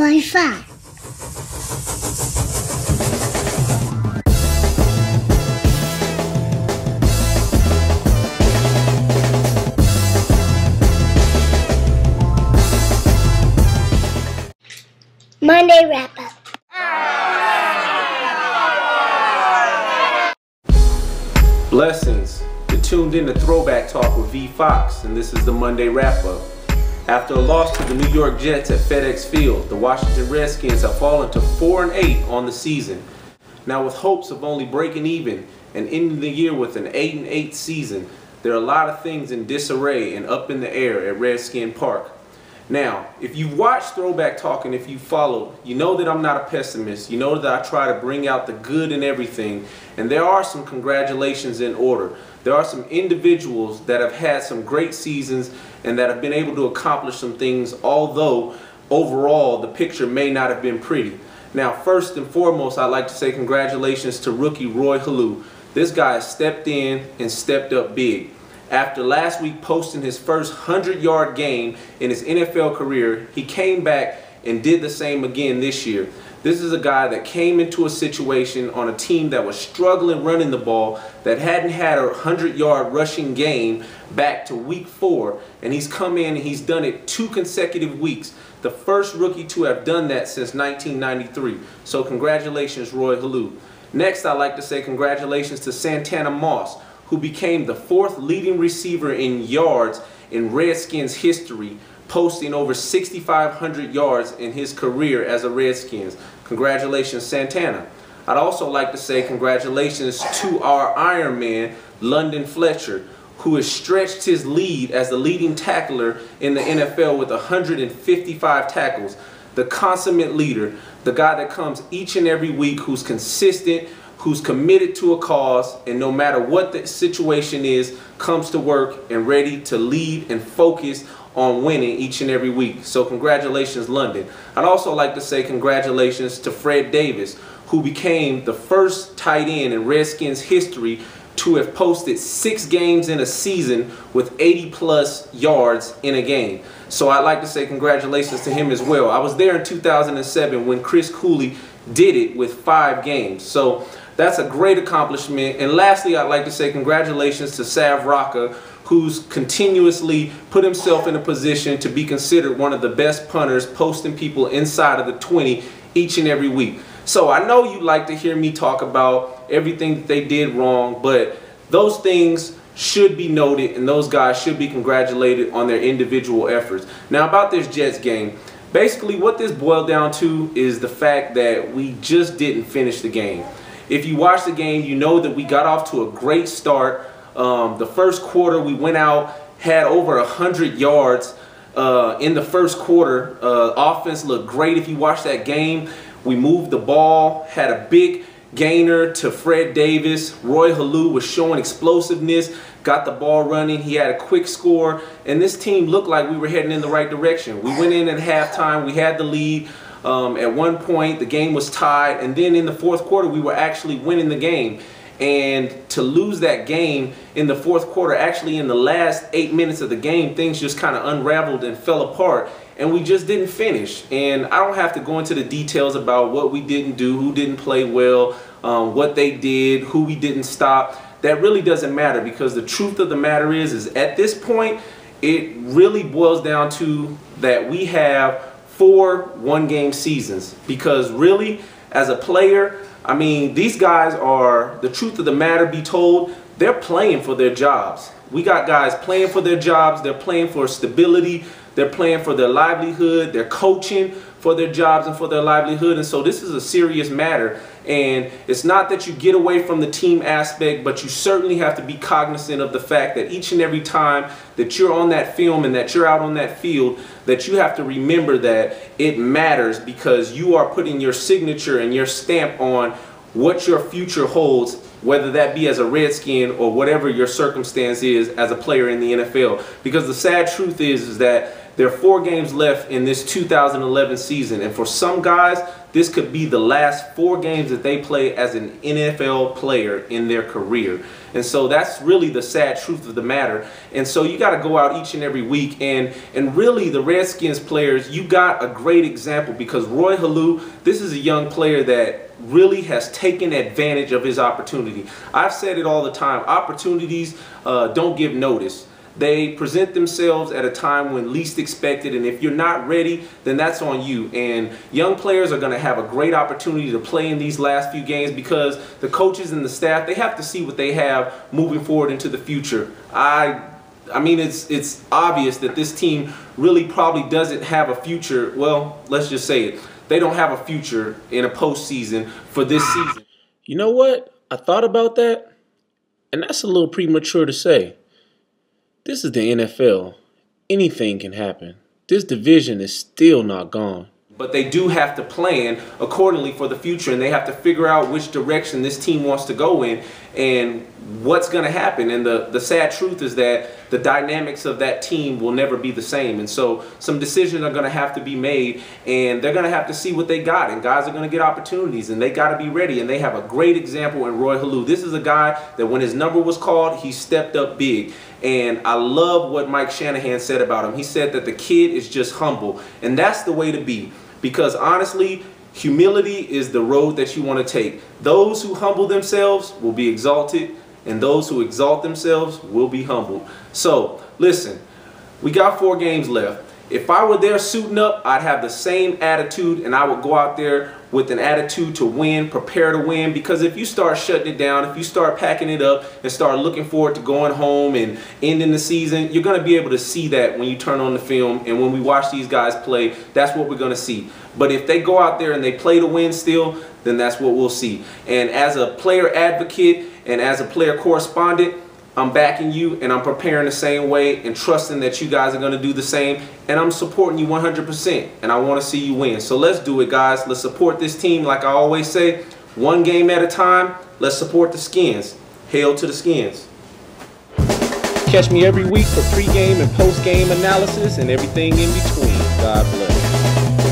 by 5. Monday wrap-up. Blessings. You're tuned in to Throwback Talk with V Fox, and this is the Monday wrap-up. After a loss to the New York Jets at FedEx Field, the Washington Redskins have fallen to 4-8 on the season. Now, with hopes of only breaking even and ending the year with an 8-8 season, there are a lot of things in disarray and up in the air at Redskin Park. Now, if you've watched Throwback Talk and if you followed, you know that I'm not a pessimist. You know that I try to bring out the good in everything. And there are some congratulations in order. There are some individuals that have had some great seasons and that have been able to accomplish some things, although overall the picture may not have been pretty. Now, first and foremost, I'd like to say congratulations to rookie Roy Halou. This guy has stepped in and stepped up big. After last week posting his first 100-yard game in his NFL career, he came back and did the same again this year. This is a guy that came into a situation on a team that was struggling running the ball, that hadn't had a 100-yard rushing game back to week 4, and he's come in and he's done it 2 consecutive weeks. The first rookie to have done that since 1993. So congratulations, Roy Halou. Next, I'd like to say congratulations to Santana Moss, who became the 4th leading receiver in yards in Redskins history, posting over 6,500 yards in his career as a Redskins. Congratulations, Santana. I'd also like to say congratulations to our Iron Man, London Fletcher, who has stretched his lead as the leading tackler in the NFL with 155 tackles. The consummate leader, the guy that comes each and every week, who's consistent, who's committed to a cause, and no matter what the situation is, comes to work and ready to lead and focus on winning each and every week. So congratulations, London. I'd also like to say congratulations to Fred Davis, who became the first tight end in Redskins history to have posted 6 games in a season with 80+ yards in a game. So I'd like to say congratulations to him as well. I was there in 2007 when Chris Cooley did it with 5 games. So that's a great accomplishment. And lastly, I'd like to say congratulations to Sav Rocca, who's continuously put himself in a position to be considered one of the best punters, posting people inside of the 20 each and every week. So I know you'd like to hear me talk about everything that they did wrong, but those things should be noted and those guys should be congratulated on their individual efforts. Now, about this Jets game, basically what this boiled down to is the fact that we just didn't finish the game. If you watch the game, you know that we got off to a great start. The first quarter, we went out, had over 100 yards in the first quarter. Offense looked great. If you watch that game, we moved the ball, had a big gainer to Fred Davis. Roy Halou was showing explosiveness, got the ball running. He had a quick score, and this team looked like we were heading in the right direction. We went in at halftime. We had the lead. At one point, the game was tied, and then in the fourth quarter, we were actually winning the game. And to lose that game in the fourth quarter, actually in the last 8 minutes of the game, things just kind of unraveled and fell apart, and we just didn't finish. And I don't have to go into the details about what we didn't do, who didn't play well, what they did, who we didn't stop. That really doesn't matter, because the truth of the matter is at this point, it really boils down to that we have 4 one-game seasons. Because really, as a player, I mean, these guys are, the truth of the matter be told, they're playing for their jobs. We got guys playing for their jobs. They're playing for stability. They're playing for their livelihood. They're coaching for their jobs and for their livelihood. And so this is a serious matter. And it's not that you get away from the team aspect, but you certainly have to be cognizant of the fact that each and every time that you're on that film and that you're out on that field, that you have to remember that it matters, because you are putting your signature and your stamp on what your future holds, whether that be as a Redskin or whatever your circumstance is as a player in the NFL. Because the sad truth is that There are 4 games left in this 2011 season, and for some guys, this could be the last 4 games that they play as an NFL player in their career. And so that's really the sad truth of the matter. And so you got to go out each and every week, and really the Redskins players, you got a great example, because Roy Halou, this is a young player that really has taken advantage of his opportunity. I've said it all the time, opportunities don't give notice. They present themselves at a time when least expected, and if you're not ready, then that's on you. And young players are going to have a great opportunity to play in these last few games, because the coaches and the staff, they have to see what they have moving forward into the future. I mean, it's obvious that this team really probably doesn't have a future. Well, let's just say it. They don't have a future in a postseason for this season. You know what? I thought about that, and that's a little premature to say. This is the NFL. Anything can happen. This division is still not gone. But they do have to plan accordingly for the future, and they have to figure out which direction this team wants to go in and what's going to happen. And the sad truth is that the dynamics of that team will never be the same. And so some decisions are going to have to be made, and they're going to have to see what they got. And guys are going to get opportunities, and they got to be ready. And they have a great example in Roy Halou. This is a guy that when his number was called, he stepped up big. And I love what Mike Shanahan said about him. He said that the kid is just humble. And that's the way to be. Because honestly, humility is the road that you want to take. Those who humble themselves will be exalted, and those who exalt themselves will be humbled. So, listen, we got 4 games left. If I were there suiting up, I'd have the same attitude, and I would go out there with an attitude to win, prepare to win. Because if you start shutting it down, if you start packing it up and start looking forward to going home and ending the season, you're going to be able to see that when you turn on the film. And when we watch these guys play, that's what we're going to see. But if they go out there and they play to win still, then that's what we'll see. And as a player advocate and as a player correspondent, I'm backing you, and I'm preparing the same way and trusting that you guys are going to do the same. And I'm supporting you 100%, and I want to see you win. So let's do it, guys. Let's support this team like I always say, 1 game at a time. Let's support the Skins. Hail to the Skins. Catch me every week for pregame and postgame analysis and everything in between. God bless.